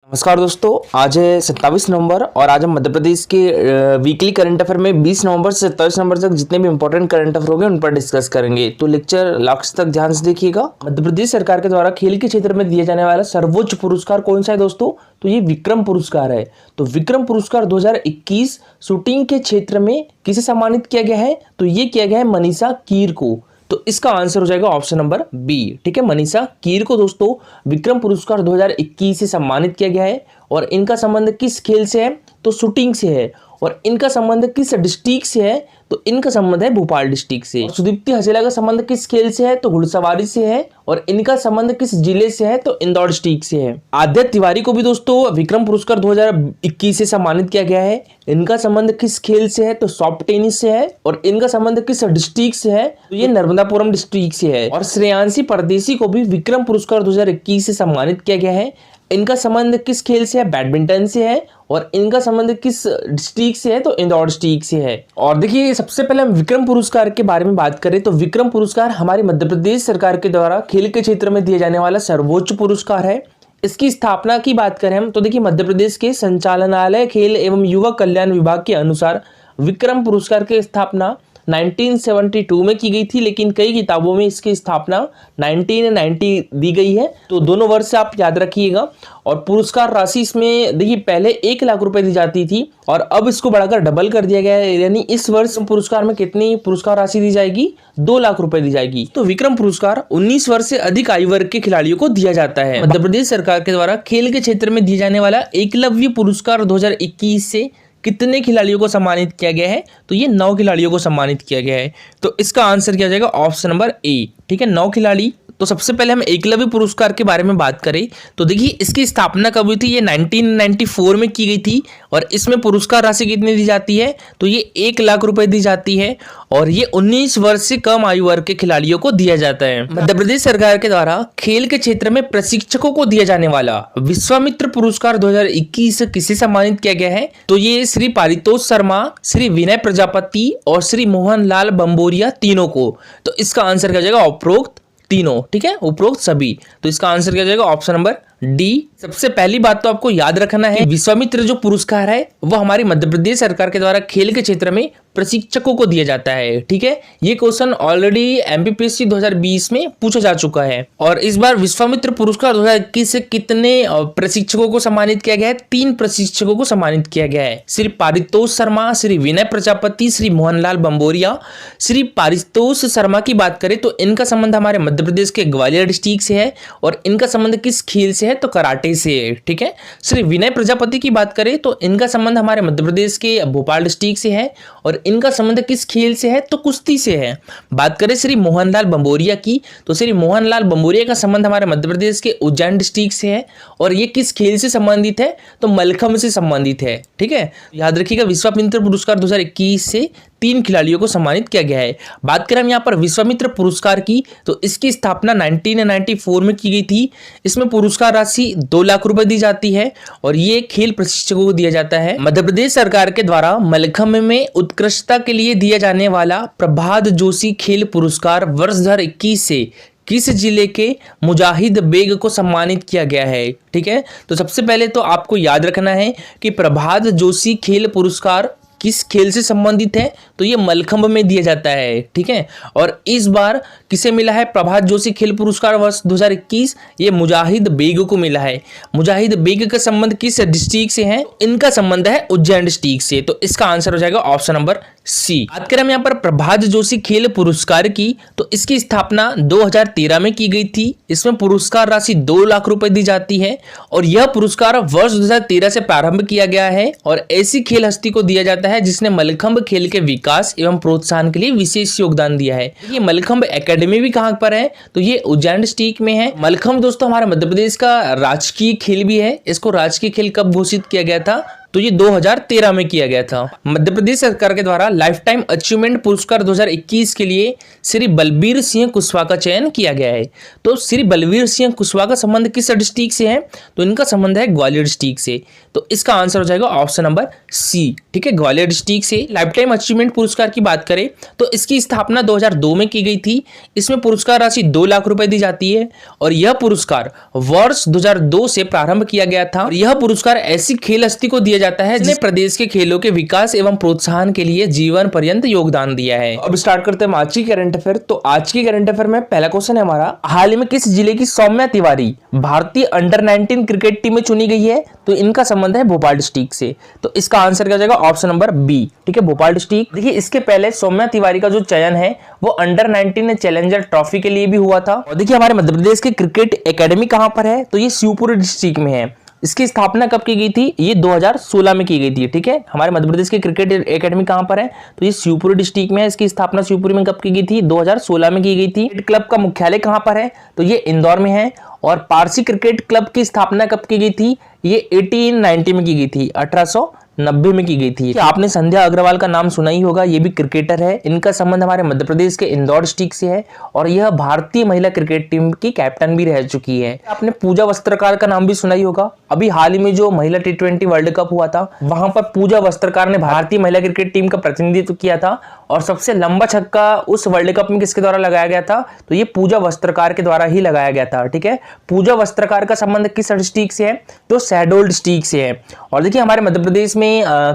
नमस्कार दोस्तों, आज है 27 नवंबर और आज हम मध्य प्रदेश के वीकली करंट अफेयर में 20 नवंबर से 27 नवंबर तक जितने भी इंपॉर्टेंट करंट अफेयर होंगे उन पर डिस्कस करेंगे। तो लेक्चर लास्ट तक ध्यान से देखिएगा। मध्य प्रदेश सरकार के द्वारा खेल के क्षेत्र में दिया जाने वाला सर्वोच्च पुरस्कार कौन सा है दोस्तों? तो ये विक्रम पुरस्कार है। तो विक्रम पुरस्कार 2021 शूटिंग के क्षेत्र में किसे सम्मानित किया गया है? तो ये किया गया है मनीषा कीर को। तो इसका आंसर हो जाएगा ऑप्शन नंबर बी। ठीक है, मनीषा कीर को दोस्तों विक्रम पुरस्कार 2021 से सम्मानित किया गया है। और इनका संबंध किस खेल से है? तो शूटिंग से है। और इनका संबंध किस डिस्ट्रिक्ट से है? तो इनका संबंध है भोपाल डिस्ट्रिक्ट से। सुदीप्ति हजेला का संबंध किस खेल से है? तो घुड़सवारी से है। और इनका संबंध किस जिले से है? तो इंदौर डिस्ट्रिक्ट से है। आद्या तिवारी को भी दोस्तों विक्रम पुरस्कार 2021 से सम्मानित किया गया है। इनका संबंध किस खेल से है? तो सॉफ्ट टेनिस से है। और इनका संबंध किस डिस्ट्रिक्ट से है? तो ये नर्मदापुरम डिस्ट्रिक्ट से है। और श्रेयांशी परदेसी को भी विक्रम पुरस्कार 2021 से सम्मानित किया गया है। इनका संबंध किस खेल से है? बैडमिंटन से है। और इनका संबंध किस डिस्ट्रिक्ट से है? तो इंदौर डिस्ट्रिक्ट से है। और देखिए, सबसे पहले हम विक्रम पुरस्कार के बारे में बात करें तो विक्रम पुरस्कार हमारी मध्य प्रदेश सरकार के द्वारा खेल के क्षेत्र में दिए जाने वाला सर्वोच्च पुरस्कार है। इसकी स्थापना की बात करें हम तो देखिए, मध्य प्रदेश के संचालनालय खेल एवं युवा कल्याण विभाग के अनुसार विक्रम पुरस्कार की स्थापना 1972 में की गई थी, लेकिन कई किताबों में इसकी स्थापना 1990 दी गई है। तो दोनों वर्ष आप याद रखिएगा। और पुरस्कार राशि इसमें देखिए, पहले 1 लाख रुपए दी जाती थी और अब इसको बढ़ाकर डबल कर दिया गया है। यानी इस वर्ष पुरस्कार में कितनी पुरस्कार राशि दी जाएगी? 2 लाख रुपए दी जाएगी। तो विक्रम पुरस्कार 19 वर्ष से अधिक आयु वर्ग के खिलाड़ियों को दिया जाता है। मध्य प्रदेश सरकार के द्वारा खेल के क्षेत्र में दिए जाने वाला एकलव्य पुरस्कार 2021 से कितने खिलाड़ियों को सम्मानित किया गया है? तो ये 9 खिलाड़ियों को सम्मानित किया गया है। तो इसका आंसर क्या हो जाएगा? ऑप्शन नंबर ए। ठीक है, 9 खिलाड़ी। तो सबसे पहले हम एकलव्य पुरस्कार के बारे में बात करें तो देखिए, इसकी स्थापना कब हुई थी? ये 1994 में की गई थी। और इसमें पुरस्कार राशि कितनी दी जाती है? तो ये 1 लाख रुपए दी जाती है। और ये 19 वर्ष से कम आयु वर्ग के खिलाड़ियों को दिया जाता है। मध्य प्रदेश सरकार के द्वारा खेल के क्षेत्र में प्रशिक्षकों को दिया जाने वाला विश्वामित्र पुरस्कार 2021 किसे सम्मानित किया गया है? तो ये श्री पारितोष शर्मा, श्री विनय प्रजापति और श्री मोहन लाल बंबोरिया तीनों को। तो इसका आंसर क्या हो जाएगा? उपरोक्त तीनों। ठीक है, उपरोक्त सभी। तो इसका आंसर क्या हो जाएगा? Option number D. सबसे पहली बात तो आपको याद रखना है, विश्वामित्र जो पुरस्कार है वो हमारी मध्य प्रदेश सरकार के द्वारा खेल के क्षेत्र में प्रशिक्षकों को दिया जाता है। ठीक है, ये क्वेश्चन ऑलरेडी एमपीपीएससी 2020 में पूछा जा चुका है। और इस बार विश्वामित्र पुरस्कार 2021 से कितने प्रशिक्षकों को सम्मानित किया गया है? 3 प्रशिक्षकों को सम्मानित किया गया है। श्री पारितोष शर्मा, श्री विनय प्रजापति, श्री मोहनलाल बंबोरिया। श्री पारितोष शर्मा की बात करें तो इनका संबंध हमारे मध्य प्रदेश के ग्वालियर डिस्ट्रिक्ट से है। और इनका संबंध किस खेल से है? तो कराटे से है। ठीक है, श्री विनय प्रजापति की बात करें तो इनका संबंध हमारे मध्य प्रदेश के भोपाल डिस्ट्रिक्ट से है। और इनका संबंध किस खेल से है? तो कुश्ती से है। बात करें श्री मोहनलाल बंबोरिया की तो श्री मोहनलाल बंबोरिया का संबंध हमारे मध्य प्रदेश के उज्जैन डिस्ट्रिक्ट से है। और ये किस खेल से संबंधित है? तो मलखंभ से संबंधित है। ठीक है, याद रखिएगा, विश्वामित्र पुरस्कार 2021 से 3 खिलाड़ियों को सम्मानित किया गया है। बात करें हम यहाँ पर विश्वामित्र पुरस्कार की तो इसकी स्थापना 1994 में की गई थी। इसमें पुरस्कार राशि 2 लाख रुपए दी जाती है। और ये खेल प्रशिक्षकों को दिया जाता है। मध्य प्रदेश सरकार के द्वारा मलखंभ में उत्कृष्टता के लिए दिया जाने वाला प्रभात जोशी खेल पुरस्कार वर्ष 2021 से किस जिले के मुजाहिद बेग को सम्मानित किया गया है? ठीक है, तो सबसे पहले तो आपको याद रखना है कि प्रभात जोशी खेल पुरस्कार किस खेल से संबंधित है? तो ये मलखंभ में दिया जाता है। ठीक है, और इस बार किसे मिला है प्रभात जोशी खेल पुरस्कार वर्ष 2021? ये मुजाहिद बेग को मिला है। मुजाहिद बेग का संबंध किस डिस्ट्रिक्ट से है? इनका संबंध है उज्जैन डिस्ट्रिक्ट से। तो इसका आंसर हो जाएगा ऑप्शन नंबर सी। बात करें हम यहाँ पर प्रभात जोशी खेल पुरस्कार की तो इसकी स्थापना 2013 में की गई थी। इसमें पुरस्कार राशि 2 लाख रुपए दी जाती है। और यह पुरस्कार वर्ष 2013 से प्रारंभ किया गया है। और ऐसी खेल हस्ती को दिया जाता है जिसने मलखंभ खेल के विकास एवं प्रोत्साहन के लिए विशेष योगदान दिया है। ये मलखंभ एकेडमी भी कहां पर है? तो ये उज्जैन डिस्ट्रिक्ट में है। मलखंभ दोस्तों हमारे मध्य प्रदेश का राजकीय खेल भी है। इसको राजकीय खेल कब घोषित किया गया था? तो ये 2013 में किया गया था। मध्य प्रदेश सरकार के द्वारा लाइफ टाइम अचीवमेंट पुरस्कार 2021 के लिए श्री बलबीर सिंह कुशवाहा का चयन किया गया है। तो श्री बलबीर सिंह कुशवाहा का संबंध किस डिस्ट्रिक्ट से है? तो इनका संबंध है ग्वालियर डिस्ट्रिक्ट से। तो इसका आंसर हो जाएगा ऑप्शन नंबर सी, ठीक है, ग्वालियर डिस्ट्रिक्ट से। लाइफ टाइम अचीवमेंट पुरस्कार की बात करें तो इसकी स्थापना 2002 में की गई थी। इसमें पुरस्कार राशि 2 लाख रुपए दी जाती है और यह पुरस्कार वर्ष 2002 से प्रारंभ किया गया था। और यह पुरस्कार ऐसी खेल हस्ती को दिया जाता है जिसने प्रदेश के खेलों के विकास एवं प्रोत्साहन के लिए जीवन पर्यंत योगदान दिया है। अब स्टार्ट करते हैं आज की करंट अफेयर। तो आज की करंट अफेयर में पहला क्वेश्चन है हमारा, हाल ही में किस जिले की सौम्या तिवारी भारतीय अंडर 19 क्रिकेट टीम में चुनी गई है? तो इनका संबंध है भोपाल डिस्ट्रिक्ट से। तो इसका आंसर क्या हो जाएगा? ऑप्शन नंबर बी, ठीक है, भोपाल डिस्ट्रिक्ट। देखिए इसके पहले सौम्या तिवारी का जो चयन है वो अंडर 19 चैलेंजर ट्रॉफी के लिए भी हुआ था। और देखिए हमारे मध्य प्रदेश की क्रिकेट एकेडमी कहां पर है? तो ये शिवपुरी डिस्ट्रिक्ट में है। इसकी स्थापना कब की गई थी? ये 2016 में की गई थी, ठीक है। हमारे मध्य प्रदेश की क्रिकेट एकेडमी कहां पर है? तो ये शिवपुरी डिस्ट्रिक्ट में है। इसकी स्थापना शिवपुरी में कब की गई थी? 2016 में की गई थी। क्लब का मुख्यालय कहां पर है? तो ये इंदौर में है। और पारसी क्रिकेट क्लब की स्थापना कब की गई थी? ये 1890 में की गई थी, 1890 में की गई थी। आपने संध्या अग्रवाल का नाम सुना ही होगा, ये भी क्रिकेटर है। इनका संबंध हमारे मध्य प्रदेश के इंदौर डिस्ट्रिक्ट से है और यह भारतीय महिला क्रिकेट टीम की कैप्टन भी रह चुकी है। आपने पूजा वस्त्रकार का नाम भी सुना ही होगा। अभी हाल ही में जो महिला T20 वर्ल्ड कप हुआ था वहां पर पूजा वस्त्रकार ने भारतीय महिला क्रिकेट टीम का प्रतिनिधित्व किया था और सबसे लंबा छक्का उस वर्ल्ड कप में किसके द्वारा लगाया गया था? तो ये पूजा वस्त्रकार के द्वारा ही लगाया गया था, ठीक है। पूजा वस्त्रकार का संबंध किस डिस्ट्रिक्ट से है? तो शहडोल डिस्ट्रिक्ट से है। और देखिए हमारे मध्य प्रदेश में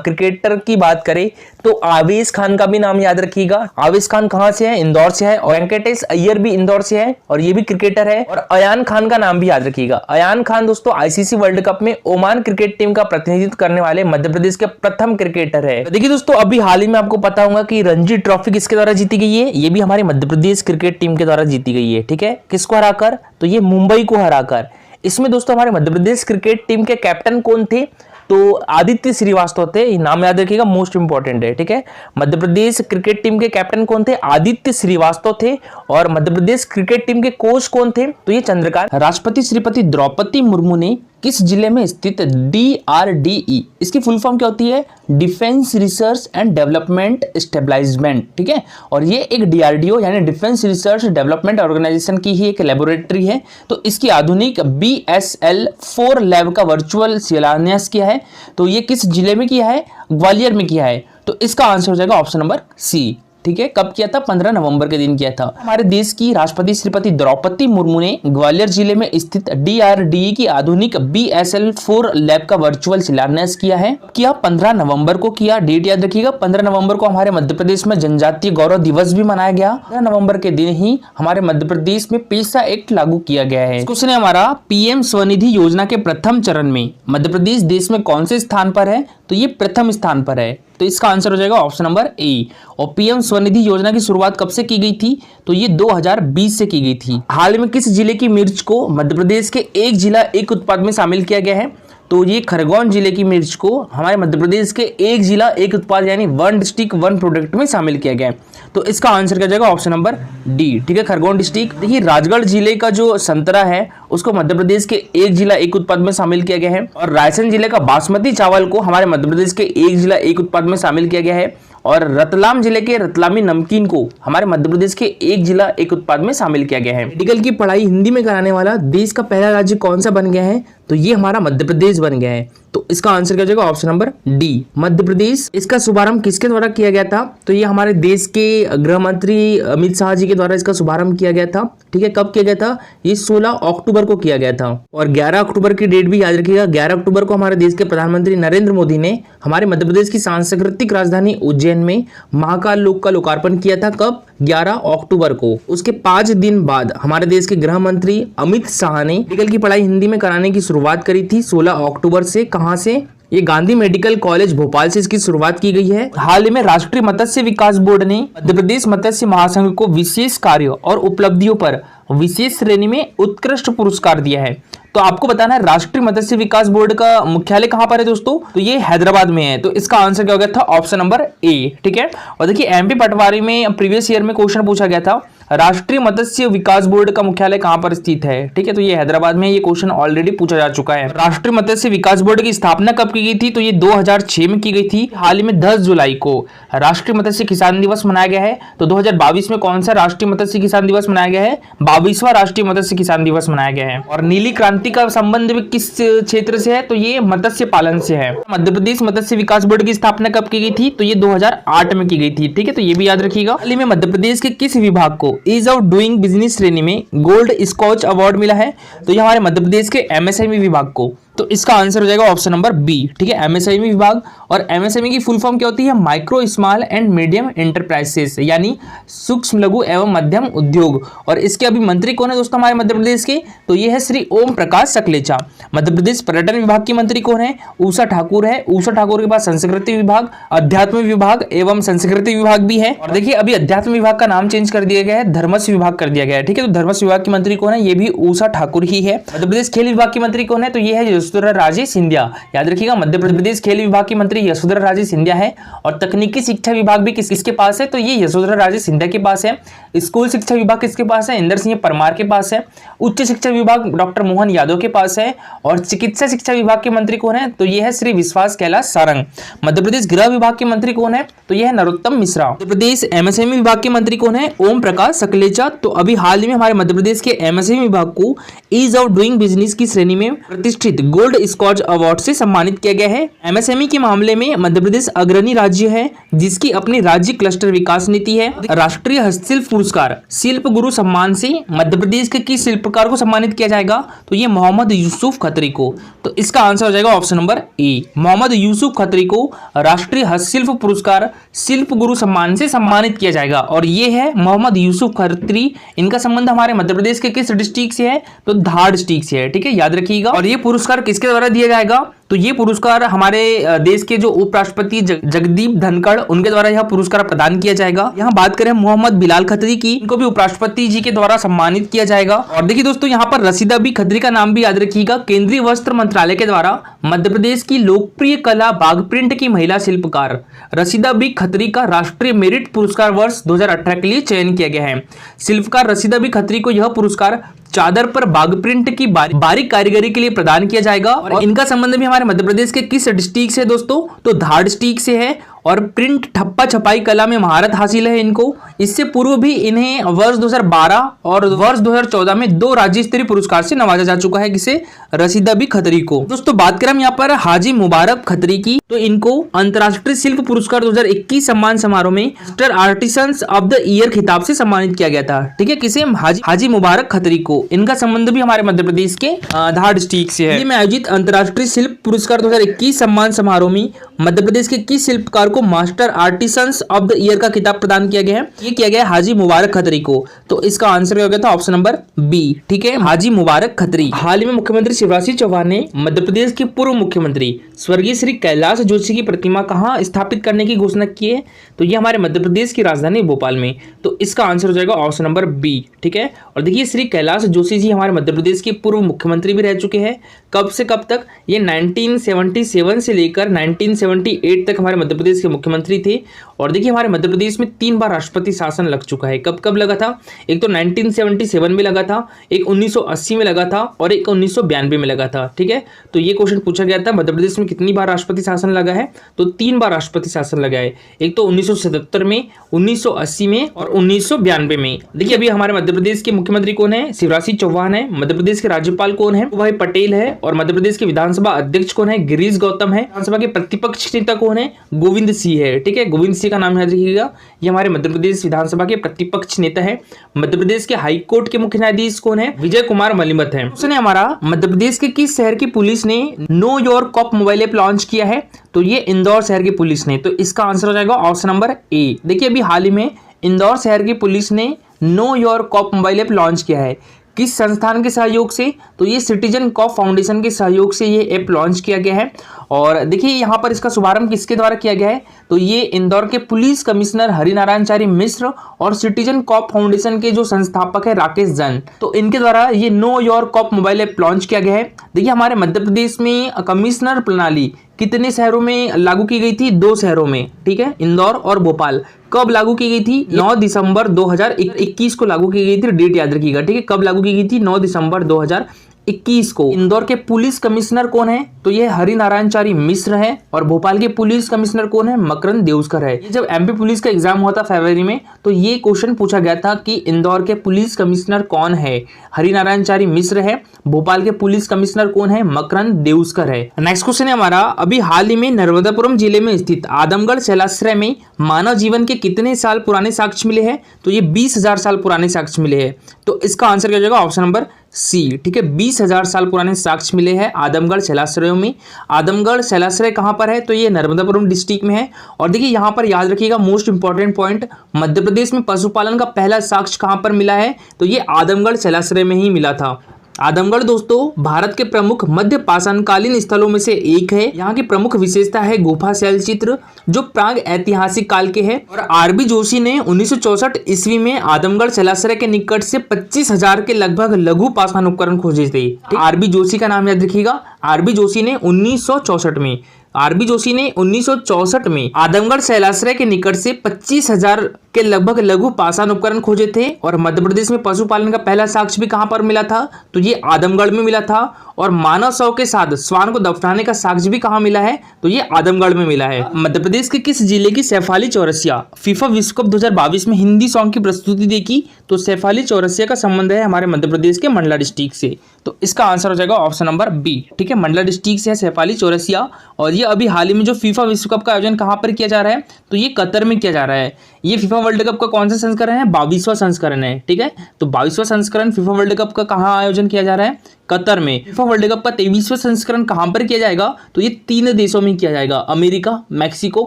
क्रिकेटर की बात करें तो आवेश खान का भी नाम याद रखिएगा। आवेश खान कहां से है? इंदौर से है। और वेंकटेश अय्यर भी इंदौर से है और ये भी क्रिकेटर है। और अयान खान का नाम भी याद रखिएगा। अयान खान दोस्तों ICC वर्ल्ड कप में ओमान क्रिकेट टीम का प्रतिनिधित्व करने वाले मध्य प्रदेश के प्रथम क्रिकेटर है। देखिए दोस्तों अभी हाल ही में आपको पता होगा कि रणजी ट्रॉफी किसके द्वारा जीती गई है? ये भी हमारे मध्य प्रदेश क्रिकेट टीम के द्वारा जीती गई है, ठीक है। किसको हराकर? तो ये मुंबई को हराकर। इसमें दोस्तों हमारे मध्य प्रदेश क्रिकेट टीम के कैप्टन कौन थे? तो आदित्य श्रीवास्तव थे। ये नाम याद रखिएगा, मोस्ट इंपॉर्टेंट है, ठीक है। मध्य प्रदेश क्रिकेट टीम के कैप्टन कौन थे? आदित्य श्रीवास्तव थे। और मध्य प्रदेश क्रिकेट टीम के कोच कौन थे? तो ये चंद्रकांत। राष्ट्रपति श्रीमती द्रौपदी मुर्मू ने किस जिले में स्थित DRDE, इसकी फुल फॉर्म क्या होती है? Defence research and development establishment, ठीक है। और ये एक DRDO यानी डिफेंस रिसर्च डेवलपमेंट ऑर्गेनाइजेशन की ही एक लेबोरेटरी है। तो इसकी आधुनिक BSL-4 लैब का वर्चुअल शिलान्यास किया है। तो ये किस जिले में किया है? ग्वालियर में किया है। तो इसका आंसर हो जाएगा ऑप्शन नंबर सी, ठीक है। कब किया था? 15 नवंबर के दिन किया था। हमारे देश की राष्ट्रपति श्रीमती द्रौपदी मुर्मू ने ग्वालियर जिले में स्थित DRDE की आधुनिक BSL-4 लैब का वर्चुअल शिलान्यास किया है। किया 15 नवंबर को किया। डेट याद रखिएगा, 15 नवंबर को हमारे मध्य प्रदेश में जनजातीय गौरव दिवस भी मनाया गया। 15 नवंबर के दिन ही हमारे मध्य प्रदेश में पेशा एक्ट लागू किया गया है। क्वेश्चन है हमारा, PM स्वनिधि योजना के प्रथम चरण में मध्य प्रदेश देश में कौन से स्थान पर है? तो ये प्रथम स्थान पर है। तो इसका आंसर हो जाएगा ऑप्शन नंबर ए। और PM स्वनिधि योजना की शुरुआत कब से की गई थी? तो ये 2020 से की गई थी। हाल में किस जिले की मिर्च को मध्य प्रदेश के एक जिला एक उत्पाद में शामिल किया गया है? तो ये खरगोन जिले की मिर्च को हमारे मध्य प्रदेश के एक जिला एक उत्पाद यानी वन डिस्ट्रिक्ट वन प्रोडक्ट में शामिल किया गया है। तो इसका आंसर क्या जाएगा? ऑप्शन नंबर डी, ठीक है, खरगोन डिस्ट्रिक्ट। देखिए राजगढ़ जिले का जो संतरा है उसको मध्य प्रदेश के एक जिला एक उत्पाद में शामिल किया गया है। और रायसेन जिले का बासमती चावल को हमारे मध्य प्रदेश के एक जिला एक उत्पाद में शामिल किया गया है। और रतलाम जिले के रतलामी नमकीन को हमारे मध्य प्रदेश के एक जिला एक उत्पाद में शामिल किया गया है। मेडिकल की पढ़ाई हिंदी में कराने वाला देश का पहला राज्य कौन सा बन गया है? तो ये हमारा मध्य प्रदेश बन गया है। तो इसका आंसर क्या हो जाएगा? Option number D, Madhya Pradesh. इसका शुभारंभ किसके द्वारा किया गया था? तो ये हमारे देश के गृह मंत्री अमित शाह जी के द्वारा इसका शुभारंभ किया गया था, ठीक है। कब किया गया था? ये 16 अक्टूबर को किया गया था। और 11 अक्टूबर की डेट भी याद रखिएगा। 11 अक्टूबर को हमारे देश के प्रधानमंत्री नरेंद्र मोदी ने हमारे मध्य प्रदेश की सांस्कृतिक राजधानी उज्जैन में महाकाल लोक का लोकार्पण किया था। कब? 11 अक्टूबर को। उसके 5 दिन बाद हमारे देश के गृह मंत्री अमित शाह ने मेडिकल की पढ़ाई हिंदी में कराने की शुरुआत करी थी 16 अक्टूबर से। कहां से? ये गांधी मेडिकल कॉलेज भोपाल से इसकी शुरुआत की गई है। हाल ही में राष्ट्रीय मत्स्य विकास बोर्ड ने मध्य प्रदेश मत्स्य महासंघ को विशेष कार्य और उपलब्धियों पर विशेष श्रेणी में उत्कृष्ट पुरस्कार दिया है। तो आपको बताना है राष्ट्रीय मत्स्य विकास बोर्ड का मुख्यालय कहां पर है दोस्तों? तो ये हैदराबाद में है। तो इसका आंसर क्या हो गया था? ऑप्शन नंबर ए, ठीक है। और देखिए MP पटवारी में प्रीवियस ईयर में क्वेश्चन पूछा गया था राष्ट्रीय मत्स्य विकास बोर्ड का मुख्यालय कहां पर स्थित है? ठीक है, तो ये हैदराबाद में, ये क्वेश्चन ऑलरेडी पूछा जा चुका है। राष्ट्रीय मत्स्य विकास बोर्ड की स्थापना कब की गई थी? तो ये 2006 में की गई थी। हाल ही में 10 जुलाई को राष्ट्रीय मत्स्य किसान दिवस मनाया गया है। तो 2022 में कौन सा राष्ट्रीय मत्स्य किसान दिवस मनाया गया है? 22वां राष्ट्रीय मत्स्य किसान दिवस मनाया गया है। और नीली क्रांति का संबंध भी किस क्षेत्र से है? तो ये मत्स्य पालन से है। मध्य प्रदेश मत्स्य विकास बोर्ड की स्थापना कब की गई थी? तो ये 2008 में की गई थी। ठीक है, तो ये भी याद रखिएगा। हाल ही में मध्य प्रदेश के किस विभाग को ईज ऑफ डूइंग बिजनेस श्रेणी में गोल्ड स्कॉच अवार्ड मिला है? तो ये हमारे मध्य प्रदेश के एमएसएमई विभाग को। तो इसका आंसर हो जाएगा ऑप्शन नंबर बी। ठीक है, एमएसएमई विभाग। और एमएसएमई की फुल फॉर्म क्या होती है? Micro small and medium enterprises, यानी सूक्ष्म लघु एवं मध्यम उद्योग। और इसके अभी मंत्री कौन है दोस्तों हमारे मध्य प्रदेश के? तो ये है श्री ओम प्रकाश सकलेचा। मध्य प्रदेश पर्यटन विभाग की मंत्री कौन है? उषा ठाकुर है। उषा ठाकुर के पास संस्कृति विभाग, अध्यात्म विभाग एवं संस्कृति विभाग भी है। और देखिए अभी अध्यात्म विभाग का नाम चेंज कर दिया गया है, धर्मस्व विभाग कर दिया गया है। ठीक है, तो धर्मस्व विभाग की मंत्री कौन है? ये भी उषा ठाकुर ही है। मध्य प्रदेश खेल विभाग की मंत्री कौन है? तो ये है यशोधरा राजे सिंधिया। याद रखिएगा, मध्य प्रदेश खेल विभाग की मंत्री यशोधरा राजे सिंधिया है। और तकनीकी शिक्षा विभाग भी किसके पास है? तो ये यशोधरा राजे सिंधिया के पास है। स्कूल शिक्षा विभाग किसके पास है? इंदर सिंह परमार के पास है। उच्च शिक्षा विभाग डॉक्टर मोहन यादव के पास है। और चिकित्सा शिक्षा विभाग के मंत्री कौन है? तो ये है श्री विश्वास कैलाश सारंग। मध्य प्रदेश गृह विभाग के मंत्री कौन है? तो ये है नरोत्तम मिश्रा। मध्य प्रदेश एमएसएमई विभाग के मंत्री कौन है? ओम प्रकाश सकलेचा। तो अभी हाल ही में हमारे मध्य प्रदेश के एमएसएमई विभाग को ईज ऑफ डूइंग बिजनेस की श्रेणी में प्रतिष्ठित गोल्ड स्कॉच अवार्ड से सम्मानित किया गया है। एमएसएमई के मामले में मध्य प्रदेश अग्रणी राज्य है, जिसकी अपनी राज्य क्लस्टर विकास नीति है। राष्ट्रीय हस्तशिल्प पुरस्कार शिल्प गुरु सम्मान से मध्य प्रदेश के किस शिल्पकार को सम्मानित किया जाएगा? तो ये मोहम्मद यूसुफ खत्री को। तो इसका आंसर हो जाएगा option number A, Mohammad Yusuf Khatri को राष्ट्रीय हस्तशिल्प पुरस्कार शिल्प गुरु सम्मान से सम्मानित किया जाएगा। और ये है मोहम्मद यूसुफ खत्री। इनका संबंध हमारे मध्य प्रदेश के किस डिस्ट्रिक्ट से है? तो धार डिस्ट्रिक्ट से है। ठीक है, याद रखिएगा। और ये पुरस्कार किसके द्वारा दिया जाएगा? तो ये पुरस्कार हमारे देश के जो उपराष्ट्रपति जगदीप धनखड़, उनके द्वारा यह पुरस्कार प्रदान किया जाएगा। यहाँ बात करें मोहम्मद बिलाल खत्री की, इनको भी उपराष्ट्रपति जी के द्वारा सम्मानित किया जाएगा। और देखिए दोस्तों, यहाँ पर रसीदा बी खत्री का नाम भी याद रखिएगा। केंद्रीय वस्त्र मंत्रालय के द्वारा मध्य प्रदेश की लोकप्रिय कला बाघ प्रिंट की महिला शिल्पकार रसीदा बी खत्री का राष्ट्रीय मेरिट पुरस्कार वर्ष 2018 के लिए चयन किया गया है। शिल्पकार रसीदा बी खत्री को यह पुरस्कार चादर पर बाघ प्रिंट की बारीक कारीगरी के लिए प्रदान किया जाएगा। और इनका संबंध भी हमारे मध्य प्रदेश के किस डिस्ट्रिक्ट से है दोस्तों? तो धार डिस्ट्रिक्ट से है। और प्रिंट ठप्पा छपाई कला में महारत हासिल है इनको। इससे पूर्व भी इन्हें वर्ष 2012 और वर्ष 2014 में 2 राज्य स्तरीय पुरस्कार से नवाजा जा चुका है। किसे? रसीदा बी खत्री को। दोस्तों बात करें हम यहाँ पर हाजी मुबारक खत्री की, तो इनको अंतर्राष्ट्रीय शिल्प पुरस्कार 2021 सम्मान समारोह में master artisans of the year खिताब से सम्मानित किया गया था। ठीक है, किसे? हाजी मुबारक खत्री को। इनका संबंध भी हमारे मध्य प्रदेश के धार डिस्ट्रिक्ट से है। में आयोजित अंतर्राष्ट्रीय शिल्प पुरस्कार 2021 सम्मान समारोह में मध्य प्रदेश के किस शिल्पकार को master artisans of the year का खिताब प्रदान किया गया है? ये किया गया हाजी मुबारक खत्री को। तो इसका आंसर हो गया था ऑप्शन नंबर बी। ठीक है, हाजी मुबारक खत्री। हाल ही में मुख्यमंत्री शिवराज सिंह चौहान ने मध्य प्रदेश के पूर्व मुख्यमंत्री स्वर्गीय श्री कैलाश जोशी की प्रतिमा कहां स्थापित करने की घोषणा की है? तो ये हमारे मध्य प्रदेश की राजधानी भोपाल में। तो इसका आंसर हो जाएगा ऑप्शन नंबर बी। ठीक है, और देखिए श्री कैलाश जोशी जी हमारे मध्य प्रदेश के पूर्व मुख्यमंत्री भी रह चुके हैं। कब से कब तक? ये 1977 से लेकर 1978 तक हमारे मध्य प्रदेश के मुख्यमंत्री थे। और देखिए हमारे मध्य प्रदेश में 3 बार राष्ट्रपति शासन लग चुका है। कब कब लगा था? एक तो 1977 में लगा था, एक 1980 में लगा था और एक 1992 में लगा था। ठीक है, तो ये क्वेश्चन पूछा गया था मध्य प्रदेश में कितनी बार राष्ट्रपति शासन लगा है? तो 3 बार राष्ट्रपति शासन लगा है। एक तो 1977 में, 1980 में और 1992 में। देखिए अभी हमारे मध्य प्रदेश के मुख्यमंत्री कौन है? शिवराज सिंह चौहान है। मध्य प्रदेश के राज्यपाल कौन है? भाई पटेल है। और मध्य प्रदेश के विधानसभा अध्यक्ष कौन है? गिरीश गौतम है। विधानसभा के प्रतिपक्ष नेता कौन है? गोविंद सिंह है। ठीक है, गोविंद सिंह का नाम याद रखिएगा। ये हमारे मध्य प्रदेश विधानसभा के प्रतिपक्ष नेता है। मध्य प्रदेश के हाई कोर्ट के मुख्य न्यायाधीश कौन है? विजय कुमार मलिमत है। उसने हमारा मध्य प्रदेश के किस शहर की पुलिस ने know your cop mobile app launch किया है? तो ये इंदौर शहर की पुलिस ने। तो इसका आंसर हो जाएगा ऑप्शन नंबर ए। देखिए अभी हाल ही में इंदौर शहर की पुलिस ने know your cop mobile app launch किया है। किस संस्थान के सहयोग से? तो ये सिटीजन कॉप फाउंडेशन के सहयोग से ये ऐप लॉन्च किया गया है। और देखिए यहाँ पर इसका शुभारंभ किसके द्वारा किया गया है? तो ये इंदौर के पुलिस कमिश्नर हरिनारायणचारी मिश्र और सिटीजन कॉप फाउंडेशन के जो संस्थापक है राकेश जैन, तो इनके द्वारा ये know your cop mobile app launch किया गया है। देखिए हमारे मध्य प्रदेश में कमिश्नर प्रणाली कितने शहरों में लागू की गई थी? 2 शहरों में। ठीक है, इंदौर और भोपाल। कब लागू की गई थी? 9 दिसंबर 2021 को लागू की गई थी। डेट याद रखिएगा, ठीक है। कब लागू की गई थी? 9 दिसंबर 2021 को। इंदौर के पुलिस कमिश्नर कौन है? तो ये हरिनारायणचारी मिश्र है। और भोपाल के पुलिस कमिश्नर कौन है? मकरंद देउस्कर है। जब एमपी पुलिस का एग्जाम हुआ था फरवरी में, तो ये क्वेश्चन पूछा गया था कि इंदौर के पुलिस कमिश्नर कौन है? हरिनारायणचारी मिश्र है। भोपाल के पुलिस कमिश्नर कौन है? मकरंद देउस्कर है। नेक्स्ट क्वेश्चन है हमारा, अभी हाल ही में नर्मदापुरम जिले में स्थित आदमगढ़ शैलाश्रय में मानव जीवन के कितने साल पुराने साक्ष्य मिले हैं? तो ये 20,000 साल पुराने साक्ष्य मिले हैं। तो इसका आंसर क्या हो जाएगा? ऑप्शन नंबर सी, ठीक है। 20,000 साल पुराने साक्ष्य मिले हैं आदमगढ़ शैलाश्रयों में। आदमगढ़ शैलाश्रय कहां पर है? तो ये नर्मदापुरम डिस्ट्रिक्ट में है। और देखिए यहां पर याद रखिएगा most important point, Madhya Pradesh में पशुपालन का पहला साक्ष्य कहां पर मिला है? तो ये आदमगढ़ शैलाश्रय में ही मिला था। आदमगढ़ दोस्तों भारत के प्रमुख मध्य पाषाणकालीन स्थलों में से एक है। यहाँ की प्रमुख विशेषता है गुफा शैल चित्र, जो प्राग ऐतिहासिक काल के हैं। और आरबी जोशी ने 1964 ईस्वी में आदमगढ़ शैलाश्रय के निकट से 25,000 के लगभग लघु पाषाण उपकरण खोजे थे। आरबी जोशी का नाम याद रखिएगा। आरबी जोशी ने 1964 में आदमगढ़ शैलाश्रय के निकट से 25,000 के लगभग लघु पाषाण उपकरण खोजे थे। और मध्य प्रदेश में पशुपालन का पहला साक्ष्य भी कहां पर मिला था? तो ये आदमगढ़ में मिला था। और मानव शव के साथ श्वान को दफनाने का साक्ष्य भी कहां मिला है? तो ये आदमगढ़ में मिला है। मध्य प्रदेश के किस जिले की शेफाली चौरसिया फीफा विश्व कप 2022 में हिंदी सॉन्ग की प्रस्तुति देगी? तो शेफाली चौरसिया का संबंध है हमारे मध्य प्रदेश के मंडला डिस्ट्रिक्ट से। तो इसका आंसर हो जाएगा ऑप्शन नंबर बी, ठीक है। मंडला डिस्ट्रिक्ट से है शेफाली चौरसिया। और ये अभी हाल ही में जो फीफा विश्व कप का आयोजन कहां पर किया जा रहा है? तो ये कतर में किया जा रहा है। ये फीफा वर्ल्ड कप का कौन सा संस्करण है? 22वां संस्करण है, ठीक है। तो 22वां संस्करण फीफा वर्ल्ड कप का कहां आयोजन किया जा रहा है? कतर में। फीफा वर्ल्ड कप का 23वां संस्करण कहां पर किया जाएगा? तो ये 3 देशों में किया जाएगा, America, Mexico,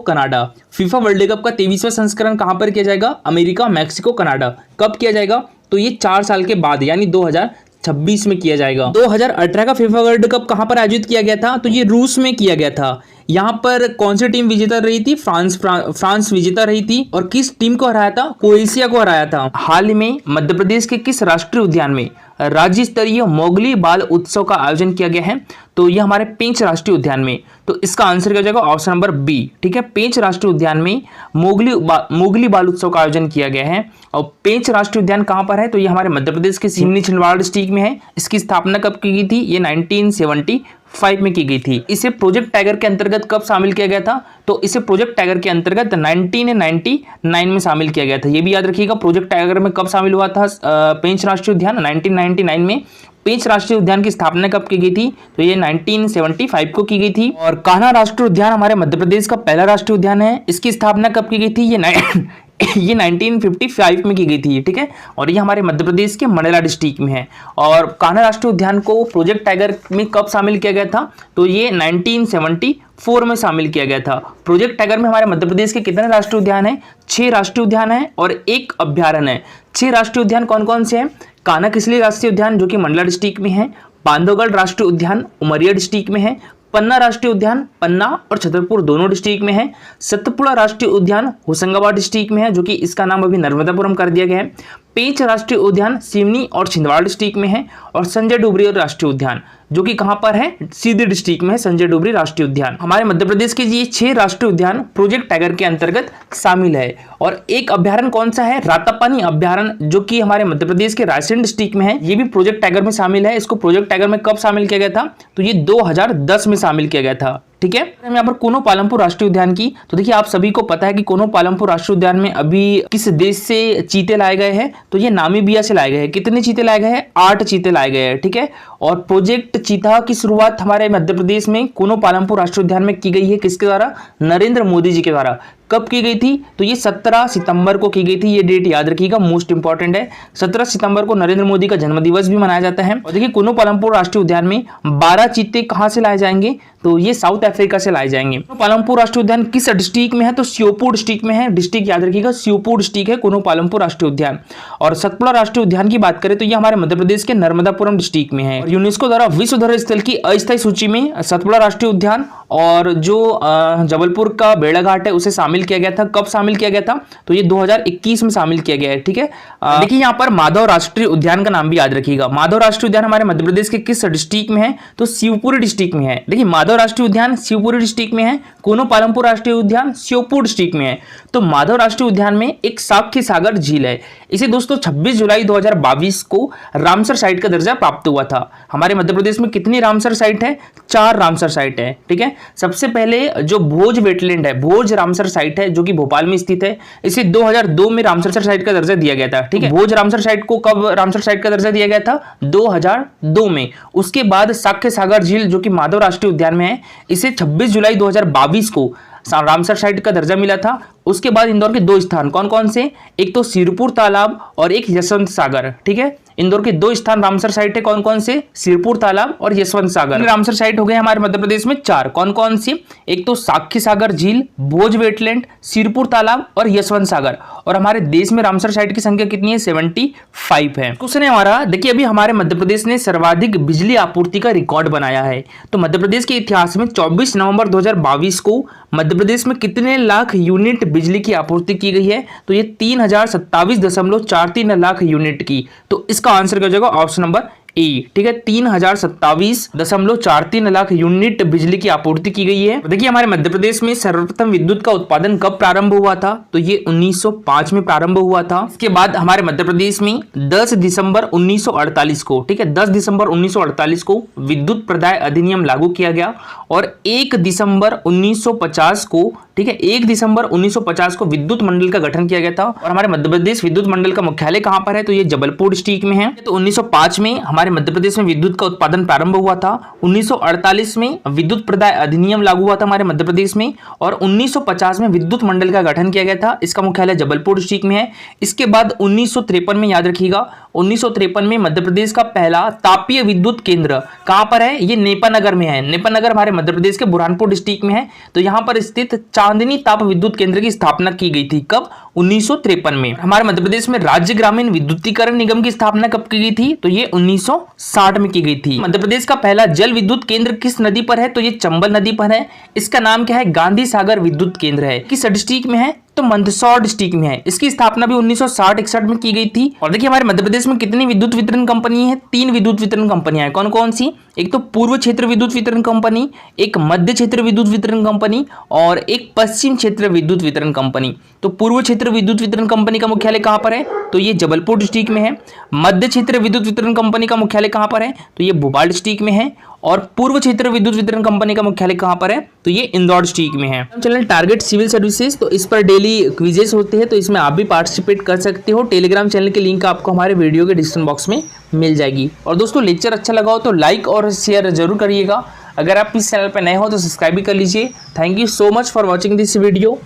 Canada. FIFA world cup का 23वां संस्करण कहां पर किया जाएगा? America, Mexico, Canada. कब किया जाएगा? तो ये 4 साल के बाद यानी 2026 में किया जाएगा। 2018 का फीफा वर्ल्ड कप कहां पर आयोजित किया गया था? तो ये रूस में किया गया था। यहाँ पर कौन सी टीम विजेता रही थी? फ्रांस विजेता रही थी। और किस टीम को हराया था? क्रोएशिया को हराया था। हाल ही में मध्य प्रदेश के किस राष्ट्रीय उद्यान में राज्य स्तरीय मोगली बाल उत्सव का आयोजन किया गया है? तो यह हमारे पेंच राष्ट्रीय उद्यान में। तो इसका आंसर क्या हो जाएगा? ऑप्शन नंबर बी, ठीक है। पेंच राष्ट्रीय उद्यान में मोगली बाल उत्सव का आयोजन किया गया है। और पेंच राष्ट्रीय उद्यान कहां पर है? तो ये हमारे मध्य प्रदेश के सिवनी छिंदवाड़ा डिस्ट्रिक्ट में है। इसकी स्थापना कब की गई थी? ये 1975 में की गई थी। इसे प्रोजेक्ट टाइगर के अंतर्गत कब शामिल किया गया था? तो इसे प्रोजेक्ट टाइगर के अंतर्गत 1999 में शामिल किया गया था। ये भी याद रखिएगा प्रोजेक्ट टाइगर में कब शामिल हुआ था पेंच राष्ट्रीय उद्यान? 1999 में। पेंच राष्ट्रीय उद्यान की स्थापना कब की गई थी? तो ये 1975 को की गई थी। और कान्हा राष्ट्रीय उद्यान हमारे मध्य प्रदेश का पहला राष्ट्रीय उद्यान है। इसकी स्थापना कब की गई थी? ये 1955 में की गई थी, ठीक है। और ये हमारे मध्य प्रदेश के मंडला डिस्ट्रिक्ट में है। और कान्हा राष्ट्रीय उद्यान को प्रोजेक्ट टाइगर में कब शामिल किया गया था? तो ये 1974 में शामिल किया गया था। प्रोजेक्ट टाइगर में हमारे मध्य प्रदेश के कितने राष्ट्रीय उद्यान हैं? 6 राष्ट्रीय उद्यान है और 1 अभ्यारण्य है। 6 राष्ट्रीय उद्यान कौन कौन से हैं? कान्हा किसली राष्ट्रीय उद्यान जो कि मंडला डिस्ट्रिक्ट में है, बांधवगढ़ राष्ट्रीय उद्यान उमरिया डिस्ट्रिक्ट में है, पन्ना राष्ट्रीय उद्यान पन्ना और छतरपुर दोनों डिस्ट्रिक्ट में है, सतपुड़ा राष्ट्रीय उद्यान होशंगाबाद डिस्ट्रिक्ट में है जो कि इसका नाम अभी नर्मदापुरम कर दिया गया है, पेंच राष्ट्रीय उद्यान सिवनी और छिंदवाड़ा डिस्ट्रिक्ट में है, और संजय डुबरी राष्ट्रीय उद्यान जो कि कहां पर है? सीधी डिस्ट्रिक्ट में है संजय डुबरी राष्ट्रीय उद्यान। हमारे मध्य प्रदेश के ये 6 राष्ट्रीय उद्यान प्रोजेक्ट टाइगर के अंतर्गत शामिल है। और एक अभ्यारण्य कौन सा है? रातापानी अभ्यारण्य जो कि हमारे मध्य प्रदेश के रायसेन डिस्ट्रिक्ट में है। ये भी प्रोजेक्ट टाइगर में शामिल है। इसको प्रोजेक्ट टाइगर में कब शामिल किया गया था? तो ये 2010 में शामिल किया गया था, ठीक है। हम यहाँ पर कोनो पालमपुर राष्ट्रीय उद्यान की, तो देखिए आप सभी को पता है कि कोनो पालमपुर राष्ट्रीय उद्यान में अभी किस देश से चीते लाए गए हैं? तो ये नामीबिया से लाए गए हैं। कितने चीते लाए गए हैं? 8 चीते लाए गए हैं, ठीक है। और प्रोजेक्ट चीता की शुरुआत हमारे मध्य प्रदेश में कोनो पालमपुर राष्ट्रीय उद्यान में की गई है। किसके द्वारा? नरेंद्र मोदी जी के द्वारा। कब की गई थी? तो ये 17 सितंबर को की गई थी। ये डेट याद रखिएगा, मोस्ट इंपॉर्टेंट है। 17 सितंबर को नरेंद्र मोदी का जन्मदिवस भी मनाया जाता है। और देखिए कोनो पालमपुर राष्ट्रीय उद्यान में 12 चीते कहां से लाए जाएंगे? तो ये साउथ अफ्रीका से लाए जाएंगे। पालमपुर राष्ट्रीय उद्यान किस डिस्ट्रिक्ट में है? तो श्योपुर डिस्ट्रिक्ट में है। डिस्ट्रिक्ट याद रखिएगा, श्योपुर डिस्ट्रिक्ट है कोनो पालमपुर राष्ट्रीय उद्यान। और सतपुड़ा राष्ट्रीय उद्यान की बात करें तो ये हमारे मध्य प्रदेश के नर्मदापुरम डिस्ट्रिक्ट में है। यूनेस्को द्वारा विश्व धरोहर स्थल की अस्थायी सूची में सतपुड़ा राष्ट्रीय उद्यान और जो जबलपुर का बेड़ाघाट है उसे शामिल किया गया था। कब शामिल किया गया था? तो ये 2021 में शामिल किया गया है। ठीक है, देखिए यहाँ पर माधव राष्ट्रीय उद्यान का नाम भी याद रखिएगा। माधव राष्ट्रीय उद्यान हमारे मध्य प्रदेश के किस डिस्ट्रिक्ट में है? तो शिवपुरी डिस्ट्रिक्ट में है। देखिए माधव राष्ट्रीय उद्यान शिवपुरी डिस्ट्रिक्ट में है। कोनो पालमपुर राष्ट्रीय उद्यान श्योपुर डिस्ट्रिक्ट में है। तो माधव राष्ट्रीय उद्यान में एक साख्य सागर झील है। इसे दोस्तों 26 जुलाई 2022 को रामसर साइट का दर्जा प्राप्त हुआ था। हमारे मध्य प्रदेश में कितनी रामसर साइट है? 4 रामसर साइट है। ठीक है, सबसे पहले जो भोज वेटलैंड है, भोज रामसर साइट है जो कि भोपाल में स्थित है। इसे 2002 में रामसर साइट का दर्जा दिया गया था। ठीक है, भोज रामसर साइट को कब रामसर साइट का दर्जा दिया गया था? 2002 में। उसके बाद साख्य सागर झील जो कि माधव राष्ट्रीय उद्यान में है, इसे 26 जुलाई 2022 को रामसर साइट का दर्जा मिला था। उसके बाद इंदौर के 2 स्थान कौन कौन से? एक तो सिरपुर तालाब और एक यशवंत सागर। ठीक है, इंदौर के 2 स्थान रामसर साइट है। कौन कौन से? सिरपुर तालाब और यशवंत सागर। रामसर साइट हो गए हमारे मध्य प्रदेश में 4। कौन कौन सी? एक तो साख्य सागर झील, भोज वेटलैंड, सिरपुर तालाब और यशवंत सागर। और हमारे देश में रामसर साइट की संख्या कितनी है? 75 है। क्वेश्चन है हमारा, देखिए अभी हमारे मध्य प्रदेश ने सर्वाधिक बिजली आपूर्ति का रिकॉर्ड बनाया है। तो मध्य प्रदेश के इतिहास में 24 नवंबर 2022 को मध्य प्रदेश में कितने लाख यूनिट बिजली की आपूर्ति की गई है? तो ये 3027.43 लाख यूनिट की। तो इसका आंसर क्या हो जाएगा? ऑप्शन नंबर ए। ठीक है, 3027.43 लाख यूनिट बिजली की आपूर्ति की गई है। देखिए हमारे मध्य प्रदेश में सर्वप्रथम विद्युत का उत्पादन कब प्रारंभ हुआ था? तो ये 1905 में प्रारंभ हुआ था। इसके बाद हमारे मध्य प्रदेश में 10 दिसंबर 1948 को, ठीक है, 10 दिसंबर 1948 को विद्युत प्रदाय अधिनियम लागू किया गया। और 1 दिसंबर 1950 को, ठीक है, 1 दिसंबर 1950 को विद्युत मंडल का गठन किया गया था। और हमारे मध्य प्रदेश विद्युत मंडल का मुख्यालय कहां पर है? तो ये जबलपुर डिस्ट्रिक्ट में है। तो 1905 में हमारे मध्य प्रदेश में विद्युत का उत्पादन प्रारंभ हुआ था। 1948 में विद्युत प्रदाय अधिनियम लागू हुआ था हमारे मध्य प्रदेश में। और 1950 में विद्युत मंडल का गठन किया गया था। इसका मुख्यालय जबलपुर डिस्ट्रिक्ट में है। इसके बाद 1953 में, याद रखिएगा, 1953 में मध्य प्रदेश का पहला तापीय विद्युत केंद्र कहां पर है? ये नेपानगर में है। नेपानगर हमारे मध्य प्रदेश के बुरहानपुर डिस्ट्रिक्ट में है। तो यहां पर स्थित चांदनी ताप विद्युत केंद्र की स्थापना की गई थी। कब? 1953 में। हमारे मध्य प्रदेश में राज्य ग्रामीण विद्युतीकरण निगम की स्थापना कब की गई थी? तो ये 1960 में की गई थी। मध्य प्रदेश का पहला जल विद्युत केंद्र किस नदी पर है? तो ये चंबल नदी पर है। इसका नाम क्या है? गांधी सागर विद्युत केंद्र है। किस डिस्ट्रिक्ट में है? तो मंदसौर डिस्ट्रिक्ट में है। इसकी स्थापना भी 1960-61 में की गई थी। और देखिए हमारे मध्य प्रदेश में कितनी विद्युत वितरण कंपनी है? 3 विद्युत वितरण कंपनियां हैं। कौन कौन सी? एक तो पूर्व क्षेत्र विद्युत वितरण कंपनी, एक मध्य क्षेत्र विद्युत वितरण कंपनी और एक पश्चिम क्षेत्र विद्युत वितरण कंपनी। तो पूर्व क्षेत्र विद्युत वितरण कंपनी का मुख्यालय कहां पर है? तो ये जबलपुर डिस्ट्रिक्ट में है। मध्य क्षेत्र विद्युत वितरण कंपनी का मुख्यालय कहां पर है? तो ये भोपाल डिस्ट्रिक्ट में है। और पूर्व क्षेत्र विद्युत वितरण कंपनी का मुख्यालय कहां पर है? तो ये इंदौर डिस्ट्रिक्ट में है। चैनल टारगेट सिविल सर्विसेज, तो इस पर डेली क्विजेस होते हैं, तो इसमें आप भी पार्टिसिपेट कर सकते हो। टेलीग्राम चैनल की लिंक आपको हमारे वीडियो के डिस्क्रिप्शन बॉक्स में मिल जाएगी। और दोस्तों लेक्चर अच्छा लगा हो तो लाइक और शेयर जरूर करिएगा। अगर आप इस चैनल पर नए हो तो सब्सक्राइब भी कर लीजिए। Thank you so much for watching this video.